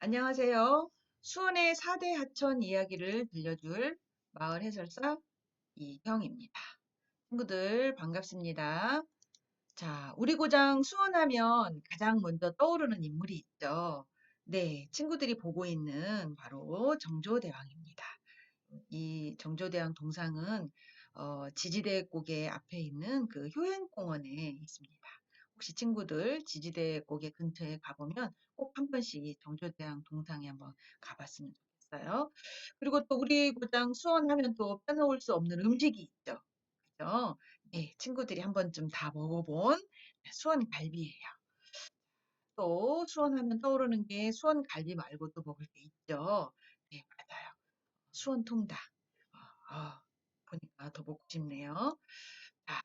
안녕하세요. 수원의 4대 하천 이야기를 들려줄 마을 해설사 이형입니다. 친구들 반갑습니다. 자, 우리 고장 수원하면 가장 먼저 떠오르는 인물이 있죠. 네, 친구들이 보고 있는 바로 정조대왕입니다. 이 정조대왕 동상은 지지대 고개 앞에 있는 그 효행공원에 있습니다. 혹시 친구들 지지대 고개 근처에 가보면 꼭 한 번씩 정조대왕 동상에 한번 가봤으면 좋겠어요. 그리고 또 우리 고장 수원하면 또 빼놓을 수 없는 음식이 있죠. 그죠? 네, 친구들이 한 번쯤 다 먹어본 수원 갈비예요. 또 수원하면 떠오르는 게 수원 갈비 말고도 먹을 게 있죠. 네, 맞아요. 수원 통닭. 아, 보니까 더 먹고 싶네요. 자,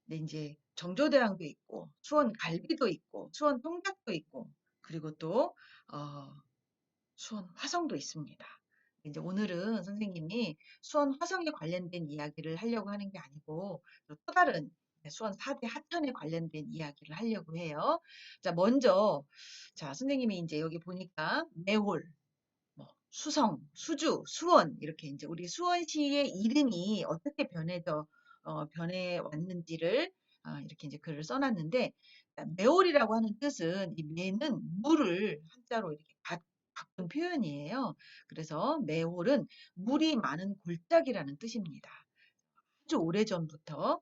근데 이제 정조대왕도 있고, 수원 갈비도 있고, 수원 통닭도 있고, 그리고 또, 어, 수원 화성도 있습니다. 이제 오늘은 선생님이 수원 화성에 관련된 이야기를 하려고 하는 게 아니고, 또 다른 수원 4대 하천에 관련된 이야기를 하려고 해요. 자, 먼저, 자, 선생님이 이제 여기 보니까 매홀, 뭐 수성, 수주, 수원 이렇게 이제 우리 수원시의 이름이 어떻게 변해 왔는지를 이렇게 이제 글을 써놨는데 매올이라고 하는 뜻은 이 매는 물을 한자로 이렇게 바꾼 표현이에요. 그래서 매홀은 물이 많은 골짜기라는 뜻입니다. 아주 오래전부터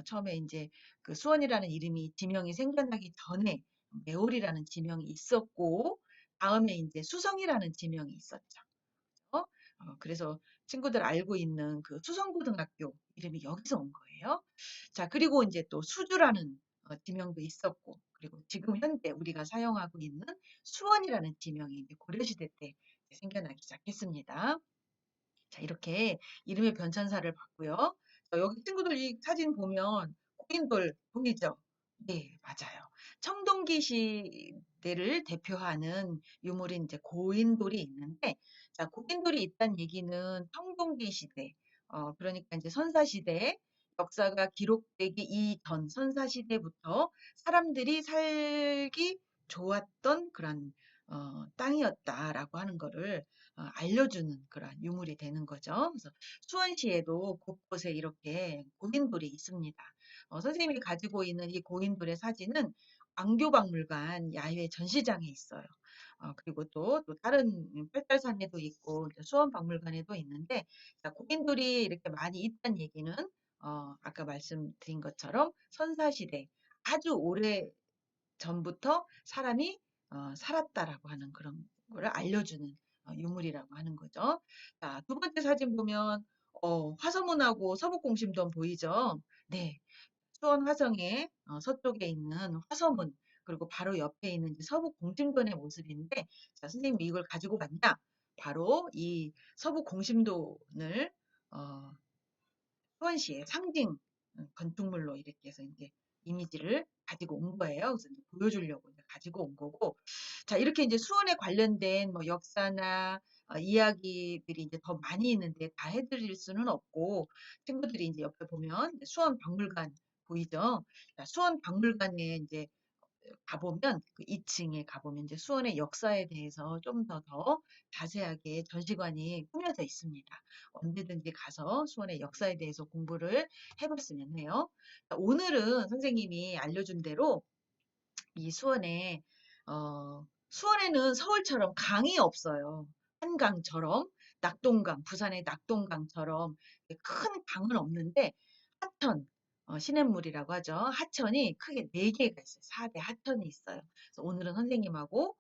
처음에 이제 그 수원이라는 이름이 지명이 생겨나기 전에 매홀이라는 지명이 있었고 다음에 이제 수성이라는 지명이 있었죠. 그래서 친구들 알고 있는 그 수성고등학교 이름이 여기서 온 거예요. 자, 그리고 이제 또 수주라는 지명도 있었고, 그리고 지금 현재 우리가 사용하고 있는 수원이라는 지명이 이제 고려시대 때 생겨나기 시작했습니다. 자, 이렇게 이름의 변천사를 봤고요. 자, 여기 친구들 이 사진 보면 고인돌 보이죠? 네, 맞아요. 청동기 시대를 대표하는 유물인 이제 고인돌이 있는데, 자, 고인돌이 있다는 얘기는 청동기 시대, 그러니까 이제 선사시대, 역사가 기록되기 이전 선사시대부터 사람들이 살기 좋았던 그런 땅이었다라고 하는 거를 알려주는 그런 유물이 되는 거죠. 그래서 수원시에도 곳곳에 이렇게 고인돌이 있습니다. 선생님이 가지고 있는 이 고인돌의 사진은 광교박물관 야외 전시장에 있어요. 그리고 또 다른 팔달산에도 있고 수원박물관에도 있는데 자, 고인돌이 이렇게 많이 있다는 얘기는 아까 말씀드린 것처럼 선사시대 아주 오래 전부터 사람이 살았다라고 하는 그런 거를 알려주는 유물이라고 하는 거죠. 자, 두 번째 사진 보면 화서문하고 서북공심도 보이죠? 네, 수원 화성의 서쪽에 있는 화서문 그리고 바로 옆에 있는 이제 서북공심도의 모습인데 자, 선생님 이걸 가지고 갔냐? 바로 이 서북공심도를 수원시의 상징 건축물로 이렇게 해서 이제 이미지를 가지고 온 거예요. 그래서 이제 보여주려고 이제 가지고 온 거고. 자, 이렇게 이제 수원에 관련된 뭐 역사나 이야기들이 이제 더 많이 있는데 다 해드릴 수는 없고 친구들이 이제 옆에 보면 수원 박물관 보이죠? 자, 수원 박물관에 이제 가보면 그 2층에 가보면 이제 수원의 역사에 대해서 좀 더 자세하게 전시관이 꾸며져 있습니다. 언제든지 가서 수원의 역사에 대해서 공부를 해봤으면 해요. 오늘은 선생님이 알려준 대로 이 수원에는 서울처럼 강이 없어요. 한강처럼 낙동강, 부산의 낙동강처럼 큰 강은 없는데 하천, 시냇물이라고 하죠. 하천이 크게 4개가 있어요. 4대 하천이 있어요. 그래서 오늘은 선생님하고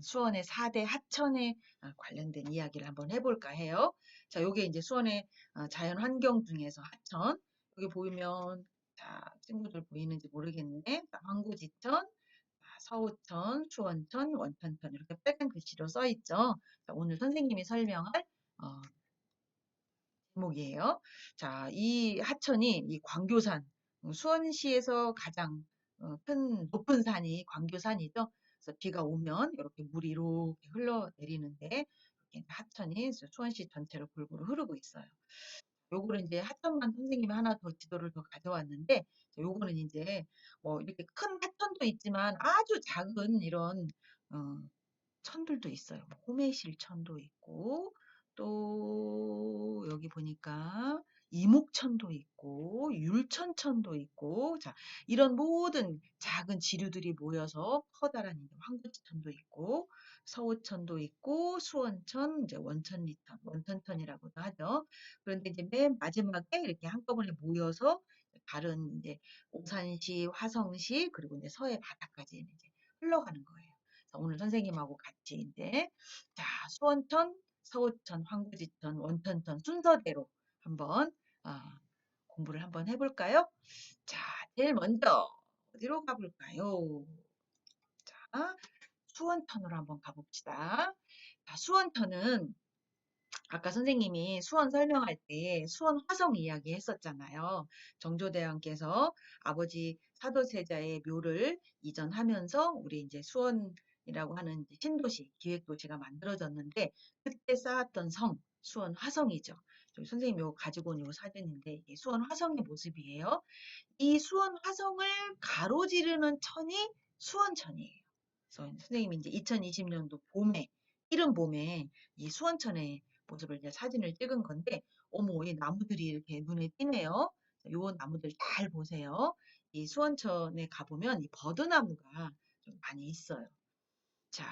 수원의 4대 하천에 관련된 이야기를 한번 해볼까 해요. 자, 요게 이제 수원의 자연 환경 중에서 하천. 여기 보이면 자, 친구들 보이는지 모르겠네. 황구지천, 서우천, 수원천, 원천천 이렇게 빨간 글씨로 써 있죠. 자, 오늘 선생님이 설명할 어, 제목이에요. 자, 이 하천이 이 광교산, 수원시에서 가장 큰 높은 산이 광교산이죠. 그래서 비가 오면 이렇게 물이 이렇게 흘러내리는데 이렇게 하천이 수원시 전체를 골고루 흐르고 있어요. 요거를 이제 하천만 선생님이 하나 더 지도를 더 가져왔는데 요거는 이제 뭐 이렇게 큰 하천도 있지만 아주 작은 이런 어, 천들도 있어요. 뭐 호메실천도 있고 또 여기 보니까 이목천도 있고 율천천도 있고 자 이런 모든 작은 지류들이 모여서 커다란 이제 황구지천도 있고 서호천도 있고 수원천 이제 원천리천 원천천이라고도 하죠. 그런데 이제 맨 마지막에 이렇게 한꺼번에 모여서 다른 이제 오산시, 화성시 그리고 이제 서해 바다까지 이제 흘러가는 거예요. 오늘 선생님하고 같이 이제 자 수원천, 서호천, 황구지천, 원천천 순서대로 한번 공부를 한번 해볼까요? 자, 제일 먼저 어디로 가볼까요? 자, 수원천으로 한번 가봅시다. 자, 수원천은 아까 선생님이 수원 설명할 때 수원 화성 이야기 했었잖아요. 정조대왕께서 아버지 사도세자의 묘를 이전하면서 우리 이제 수원이라고 하는 신도시, 기획도시가 만들어졌는데 그때 쌓았던 성, 수원 화성이죠. 선생님이 이거 가지고 온 이 사진인데 이게 수원 화성의 모습이에요. 이 수원 화성을 가로지르는 천이 수원천이에요. 그래서 선생님이 이제 2020년도 봄에, 이른 봄에 이 수원천의 모습을 이제 사진을 찍은 건데, 어머, 이 나무들이 이렇게 눈에 띄네요. 요 나무들 잘 보세요. 이 수원천에 가보면 이 버드나무가 좀 많이 있어요. 자,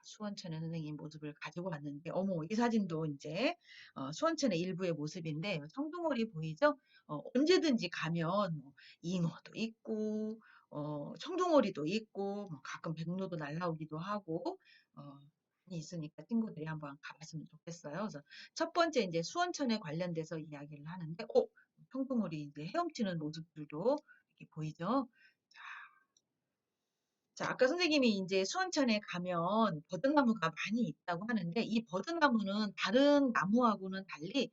수원천의 선생님 모습을 가지고 왔는데, 어머, 이 사진도 이제 수원천의 일부의 모습인데, 청둥오리 보이죠? 언제든지 가면 뭐 잉어도 있고, 청둥오리도 있고, 뭐 가끔 백로도 날라오기도 하고, 많이 있으니까 친구들이 한번 가봤으면 좋겠어요. 그래서 첫 번째 이제 수원천에 관련돼서 이야기를 하는데, 청둥오리 이제 헤엄치는 모습들도 이렇게 보이죠? 자, 아까 선생님이 이제 수원천에 가면 버드나무가 많이 있다고 하는데 이 버드나무는 다른 나무하고는 달리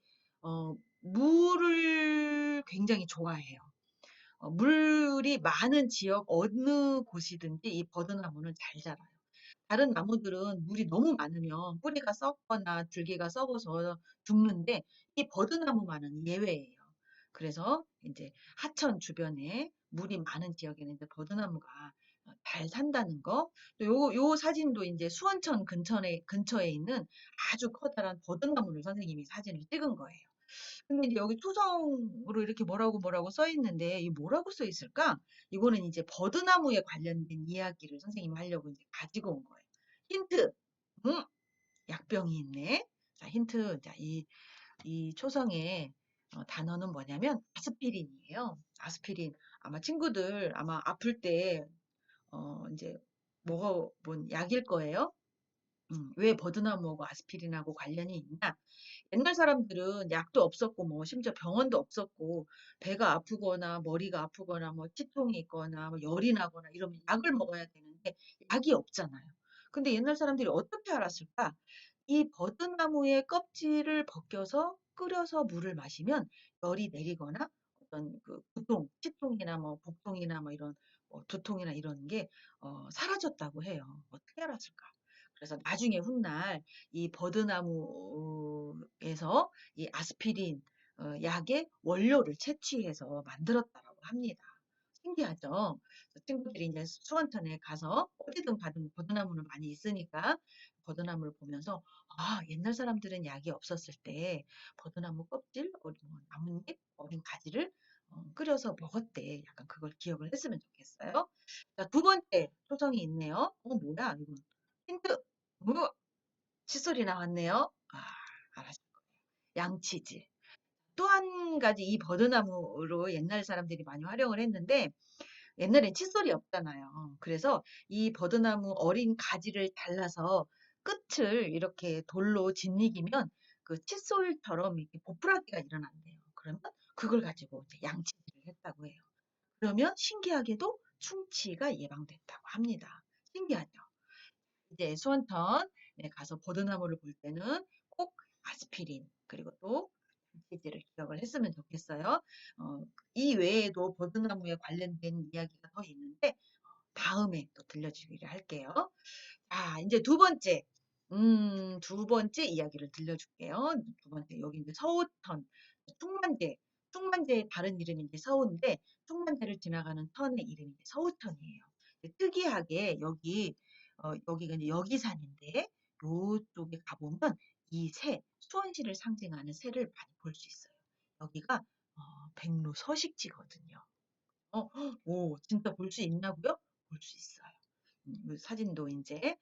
물을 굉장히 좋아해요. 물이 많은 지역 어느 곳이든지 이 버드나무는 잘 자라요. 다른 나무들은 물이 너무 많으면 뿌리가 썩거나 줄기가 썩어서 죽는데 이 버드나무만은 예외예요. 그래서 이제 하천 주변에 물이 많은 지역에는 이제 버드나무가 잘 산다는 거. 또 요 사진도 이제 수원천 근처에 있는 아주 커다란 버드나무를 선생님이 사진을 찍은 거예요. 근데 이제 여기 초성으로 이렇게 뭐라고 써 있는데 이 뭐라고 써 있을까? 이거는 이제 버드나무에 관련된 이야기를 선생님이 하려고 이제 가지고 온 거예요. 힌트. 음, 약병이 있네. 자, 힌트. 자, 이 초성의 단어는 뭐냐면 아스피린이에요. 아스피린. 아마 친구들 아마 아플 때 이제 먹어본 약일 거예요. 왜 버드나무하고 아스피린하고 관련이 있냐? 옛날 사람들은 약도 없었고 뭐 심지어 병원도 없었고 배가 아프거나 머리가 아프거나 뭐 치통이 있거나 뭐 열이 나거나 이러면 약을 먹어야 되는데 약이 없잖아요. 근데 옛날 사람들이 어떻게 알았을까? 이 버드나무의 껍질을 벗겨서 끓여서 물을 마시면 열이 내리거나 어떤 그 두통, 치통이나 뭐 복통이나 뭐 이런 두통이나 이런 게 사라졌다고 해요. 어떻게 알았을까? 그래서 나중에 훗날 이 버드나무에서 이 아스피린 약의 원료를 채취해서 만들었다고 합니다. 신기하죠? 친구들이 이제 수원천에 가서 어디든 가든 버드나무는 많이 있으니까 버드나무를 보면서 옛날 사람들은 약이 없었을 때 버드나무 껍질, 뭐 나뭇잎, 어린 가지를 끓여서 먹었대. 약간 그걸 기억을 했으면 좋겠어요. 자, 두 번째 초성이 있네요. 뭐야, 이거. 힌트. 칫솔이 나왔네요. 알았을 거예요. 양치질. 또 한 가지 이 버드나무로 옛날 사람들이 많이 활용을 했는데 옛날엔 칫솔이 없잖아요. 그래서 이 버드나무 어린 가지를 잘라서 끝을 이렇게 돌로 짓이기면 그 칫솔처럼 이렇게 보풀하기가 일어난대요. 그러면 그걸 가지고 이제 양치질을 했다고 해요. 그러면 신기하게도 충치가 예방됐다고 합니다. 신기하죠? 이제 수원천에 가서 버드나무를 볼 때는 꼭 아스피린 그리고 또 양치질을 기억을 했으면 좋겠어요. 이 외에도 버드나무에 관련된 이야기가 더 있는데 다음에 또 들려주기를 할게요. 자, 이제 두 번째 이야기를 들려줄게요. 두 번째 여기 이제 서호천, 충만제, 충만제의 다른 이름이 이제 서호인데 충만제를 지나가는 천의 이름이 이제 서호천이에요. 특이하게 여기 여기가 이제 여기산인데 요쪽에 가보면 이 새, 수원시를 상징하는 새를 많이 볼 수 있어요. 여기가 백로 서식지거든요. 오, 진짜 볼 수 있나고요? 볼 수 있어요. 이 사진도 이제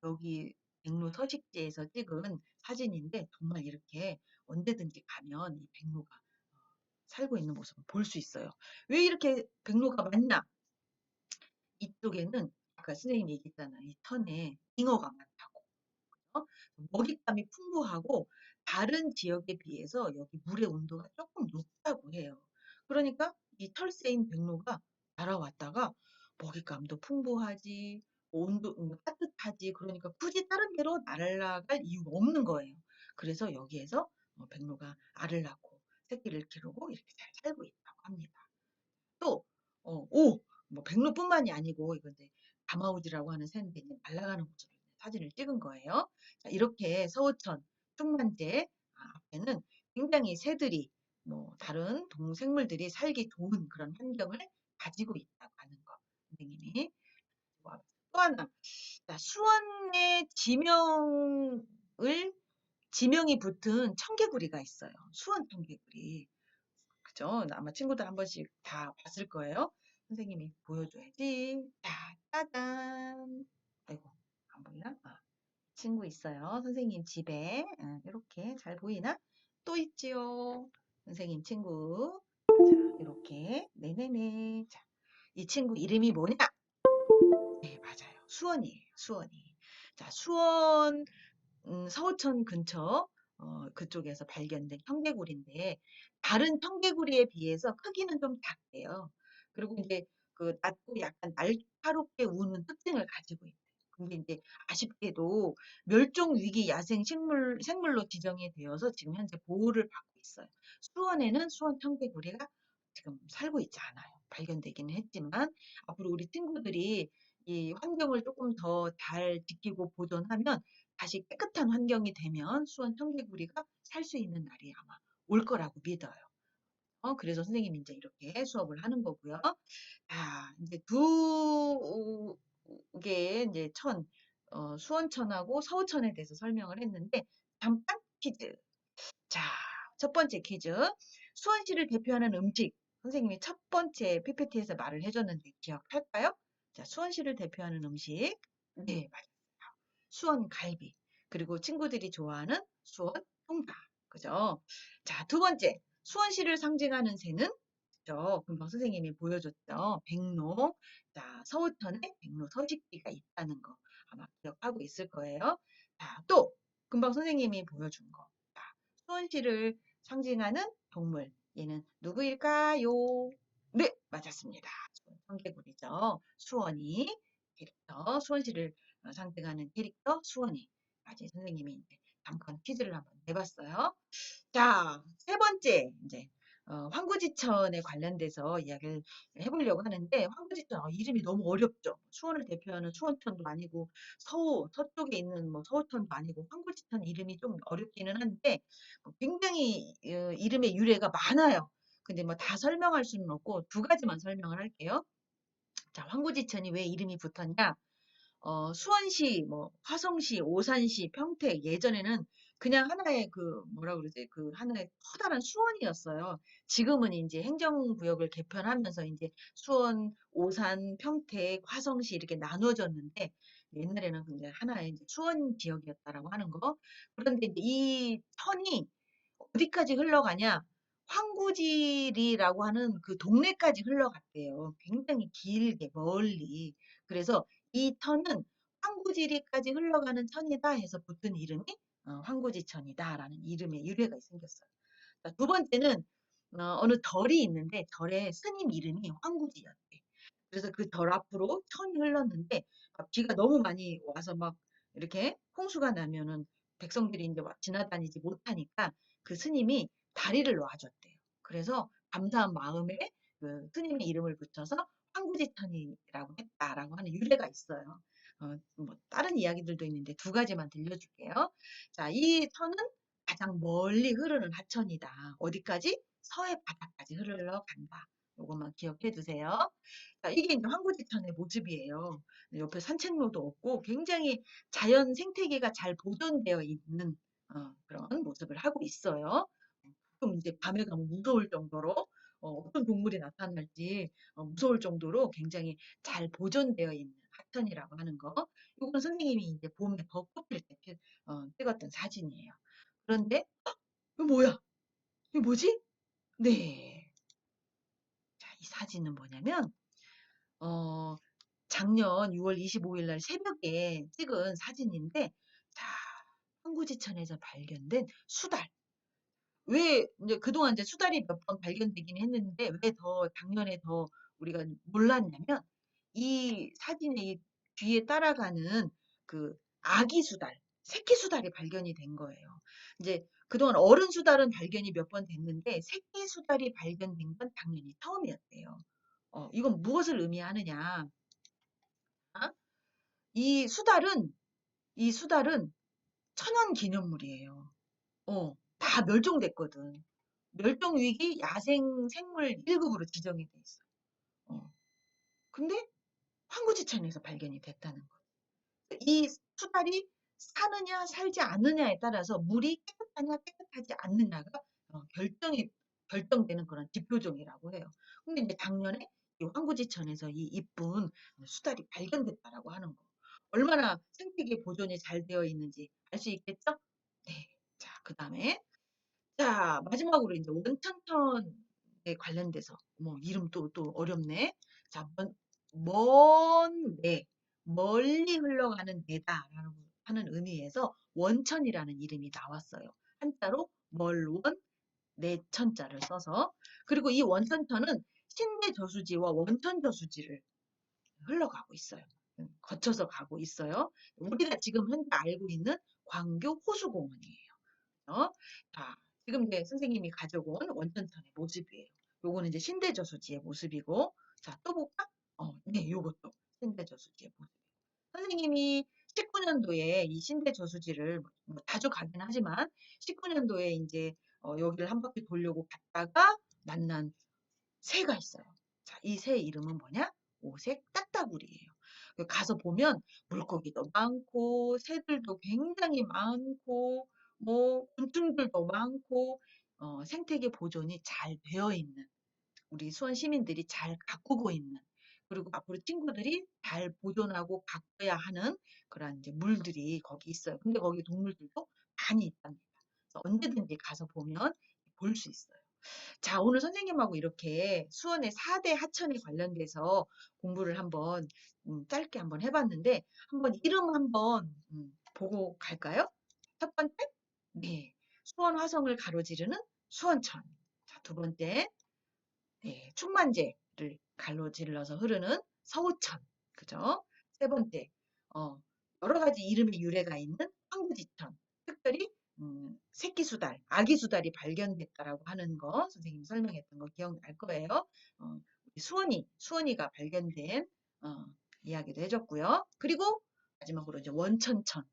여기 백로 서식지에서 찍은 사진인데 정말 이렇게 언제든지 가면 이 백로가 살고 있는 모습을 볼 수 있어요. 왜 이렇게 백로가 많나? 이쪽에는 아까 선생님이 얘기했잖아요. 이 턴에 잉어가 많다고. 어? 먹잇감이 풍부하고 다른 지역에 비해서 여기 물의 온도가 조금 높다고 해요. 그러니까 이 털새인 백로가 날아왔다가 먹잇감도 풍부하지, 온도 따뜻하지. 그러니까 굳이 다른 데로 날아갈 이유가 없는 거예요. 그래서 여기에서 백로가 알을 낳고 새끼를 기르고 이렇게 잘 살고 있다고 합니다. 또, 뭐 백로뿐만이 아니고 이건 이제 가마우지라고 하는 새인데 이제 날아가는 모습을 사진을 찍은 거예요. 자, 이렇게 서우천 충만제 앞에는 굉장히 새들이 뭐 다른 동생물들이 살기 좋은 그런 환경을 가지고 있다고 하는 거 선생님이 또 하나 자, 수원의 지명이 붙은 청개구리가 있어요. 수원 청개구리. 그죠? 아마 친구들 한 번씩 다 봤을 거예요. 선생님이 보여줘야지. 자, 짜잔. 아이고, 안 보이나? 친구 있어요. 선생님 집에. 이렇게 잘 보이나? 또 있지요. 선생님 친구. 자, 이렇게. 네네네. 자, 이 친구 이름이 뭐냐? 네, 맞아요. 수원이에요. 수원이. 자, 수원 서우천 근처 그쪽에서 발견된 청개구리인데 다른 청개구리에 비해서 크기는 좀 작대요. 그리고 이제 그 낮고 약간 날카롭게 우는 특징을 가지고 있대요. 근데 이제 아쉽게도 멸종 위기 야생 생물로 지정이 되어서 지금 현재 보호를 받고 있어요. 수원에는 수원 청개구리가 지금 살고 있지 않아요. 발견되기는 했지만 앞으로 우리 친구들이 이 환경을 조금 더 잘 지키고 보존하면 다시 깨끗한 환경이 되면 수원 청개구리가 살 수 있는 날이 아마 올 거라고 믿어요. 그래서 선생님이 이제 이렇게 수업을 하는 거고요. 자, 이제 두 개의 이제 수원천하고 서우천에 대해서 설명을 했는데 잠깐 퀴즈. 자, 첫 번째 퀴즈. 수원시를 대표하는 음식. 선생님이 첫 번째 PPT에서 말을 해줬는데 기억할까요? 자, 수원시를 대표하는 음식. 네, 맞아요. 수원 갈비. 그리고 친구들이 좋아하는 수원 통닭. 그죠? 자, 두 번째. 수원시를 상징하는 새는 그죠? 금방 선생님이 보여줬죠. 백로. 자, 서우천에 백로 서식지가 있다는 거 아마 기억하고 있을 거예요. 자, 또 금방 선생님이 보여준 거. 자, 수원시를 상징하는 동물. 얘는 누구일까요? 네, 맞았습니다. 청개구리죠. 수원이 캐릭터, 수원시를 상징하는 캐릭터 수원이. 아직 선생님이 이제 잠깐 퀴즈를 한번 내봤어요. 자, 세 번째 이제 황구지천에 관련돼서 이야기를 해보려고 하는데 황구지천 이름이 너무 어렵죠. 수원을 대표하는 수원천도 아니고 서쪽에 있는 뭐 서울천도 아니고 황구지천 이름이 좀 어렵기는 한데 굉장히 이름의 유래가 많아요. 근데 뭐 다 설명할 수는 없고 두 가지만 설명을 할게요. 자, 황구지천이 왜 이름이 붙었냐? 수원시, 뭐 화성시, 오산시, 평택 예전에는 그냥 하나의 그 뭐라 그러지? 그 하나의 커다란 수원이었어요. 지금은 이제 행정구역을 개편하면서 이제 수원, 오산, 평택, 화성시 이렇게 나누어졌는데 옛날에는 이제 하나의 이제 수원 지역이었다라고 하는 거. 그런데 이제 이 천이 어디까지 흘러가냐? 황구지리라고 하는 그 동네까지 흘러갔대요. 굉장히 길게 멀리. 그래서 이 터는 황구지리까지 흘러가는 천이다 해서 붙은 이름이 황구지천이다라는 이름의 유래가 생겼어요. 두 번째는 어느 절이 있는데 절의 스님 이름이 황구지였대. 그래서 그 절 앞으로 천이 흘렀는데 비가 너무 많이 와서 막 이렇게 홍수가 나면은 백성들이 이제 지나다니지 못하니까 그 스님이 다리를 놔줬대요. 그래서 감사한 마음에 그 스님의 이름을 붙여서 황구지천이라고 했다라고 하는 유래가 있어요. 뭐 다른 이야기들도 있는데 두 가지만 들려줄게요. 자, 이 천은 가장 멀리 흐르는 하천이다. 어디까지? 서해 바다까지 흘러간다. 요것만 기억해 두세요. 자, 이게 이제 황구지천의 모습이에요. 옆에 산책로도 없고 굉장히 자연 생태계가 잘 보존되어 있는 그런 모습을 하고 있어요. 가끔 이제 밤에 가면 무서울 정도로 어떤 동물이 나타날지 무서울 정도로 굉장히 잘 보존되어 있는 하천이라고 하는 거. 이거는 선생님이 이제 봄에 벚꽃 필 때 찍었던 사진이에요. 그런데 이거 뭐야? 이게 뭐지? 네. 자, 이 사진은 뭐냐면 어, 작년 6월 25일 날 새벽에 찍은 사진인데, 자, 황구지천에서 발견된 수달. 왜 이제 그동안 이제 수달이 몇 번 발견되긴 했는데 왜 더 작년에 더 우리가 몰랐냐면 이 사진의 이 뒤에 따라가는 그 아기 수달, 새끼 수달이 발견이 된 거예요. 이제 그동안 어른 수달은 발견이 몇 번 됐는데 새끼 수달이 발견된 건 작년이 처음이었대요. 이건 무엇을 의미하느냐? 아? 이 수달은 이 수달은 천연 기념물이에요. 다 멸종됐거든. 멸종위기 야생 생물 1급으로 지정이 돼 있어. 어. 근데 황구지천에서 발견이 됐다는 거예요. 이 수달이 사느냐 살지 않느냐에 따라서 물이 깨끗하냐 깨끗하지 않느냐가 결정되는 그런 지표종이라고 해요. 근데 이제 작년에 이 황구지천에서 이 이쁜 수달이 발견됐다라고 하는 거. 얼마나 생태계 보존이 잘 되어 있는지 알 수 있겠죠? 네. 자, 그다음에 자, 마지막으로 이제 원천천에 관련돼서 뭐 이름 또 어렵네. 자, 먼 내, 멀리 흘러가는 내다라는 하는 의미에서 원천이라는 이름이 나왔어요. 한자로 멀원 내천자를 써서 그리고 이 원천천은 신대 저수지와 원천 저수지를 흘러가고 있어요. 거쳐서 가고 있어요. 우리가 지금 현재 알고 있는 광교 호수공원이에요. 자, 지금 이제 선생님이 가져온 원천천의 모습이에요. 요거는 이제 신대저수지의 모습이고, 자, 또 볼까? 네, 요것도 신대저수지의 모습. 선생님이 19년도에 이 신대저수지를 뭐 자주 가긴 하지만 19년도에 이제 여기를 한 바퀴 돌려고 갔다가 만난 새가 있어요. 자, 이 새 이름은 뭐냐? 오색 딱따구리예요. 가서 보면 물고기도 많고 새들도 굉장히 많고 뭐 곤충들도 많고 생태계 보존이 잘 되어 있는 우리 수원 시민들이 잘 가꾸고 있는 그리고 앞으로 친구들이 잘 보존하고 가꿔야 하는 그런 이제 물들이 거기 있어요. 근데 거기 동물들도 많이 있답니다. 그래서 언제든지 가서 보면 볼 수 있어요. 자, 오늘 선생님하고 이렇게 수원의 4대 하천에 관련돼서 공부를 한번 짧게 한번 해봤는데 한번 이름 한번 보고 갈까요? 첫 번째, 네, 수원 화성을 가로지르는 수원천. 자, 두 번째, 네, 충만제를 가로질러서 흐르는 서우천. 그죠? 세 번째, 어, 여러 가지 이름의 유래가 있는 황구지천. 특별히 새끼 수달, 아기 수달이 발견됐다라고 하는 거 선생님이 설명했던 거 기억날 거예요. 우리 수원이가 발견된 이야기도 해줬고요. 그리고 마지막으로 이제 원천천,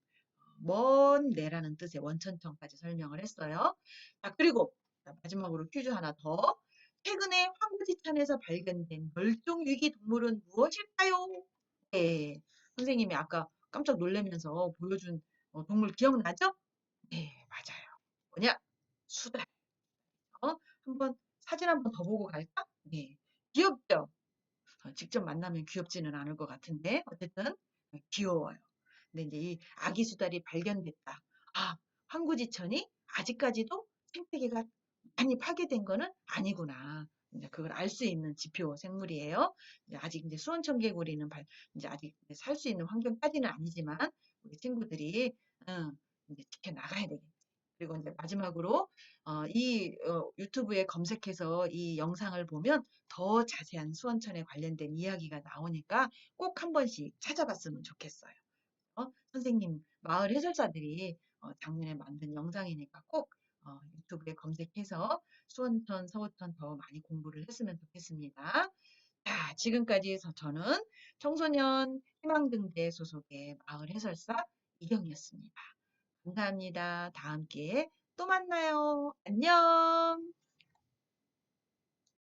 먼 내라는 뜻의 원천천까지 설명을 했어요. 자, 그리고 마지막으로 퀴즈 하나 더. 최근에 황구지천에서 발견된 멸종위기 동물은 무엇일까요? 네, 선생님이 아까 깜짝 놀라면서 보여준 동물 기억나죠? 네, 맞아요. 뭐냐? 수달. 한번 사진 한번 더 보고 갈까? 네, 귀엽죠? 직접 만나면 귀엽지는 않을 것 같은데 어쨌든 귀여워요. 근데 이제 이 아기 수달이 발견됐다. 아, 황구지천이 아직까지도 생태계가 많이 파괴된 거는 아니구나. 이제 그걸 알 수 있는 지표 생물이에요. 이제 아직 이제 수원청개구리는 이제 아직 살 수 있는 환경까지는 아니지만 우리 친구들이 이제 지켜나가야 되겠죠. 그리고 이제 마지막으로 유튜브에 검색해서 이 영상을 보면 더 자세한 수원천에 관련된 이야기가 나오니까 꼭 한 번씩 찾아봤으면 좋겠어요. 선생님, 마을 해설사들이 작년에 만든 영상이니까 꼭 유튜브에 검색해서 수원천, 서구천 더 많이 공부를 했으면 좋겠습니다. 자, 지금까지 해서 저는 청소년 희망등대 소속의 마을 해설사 이경이었습니다. 감사합니다. 다음 기회에 또 만나요. 안녕.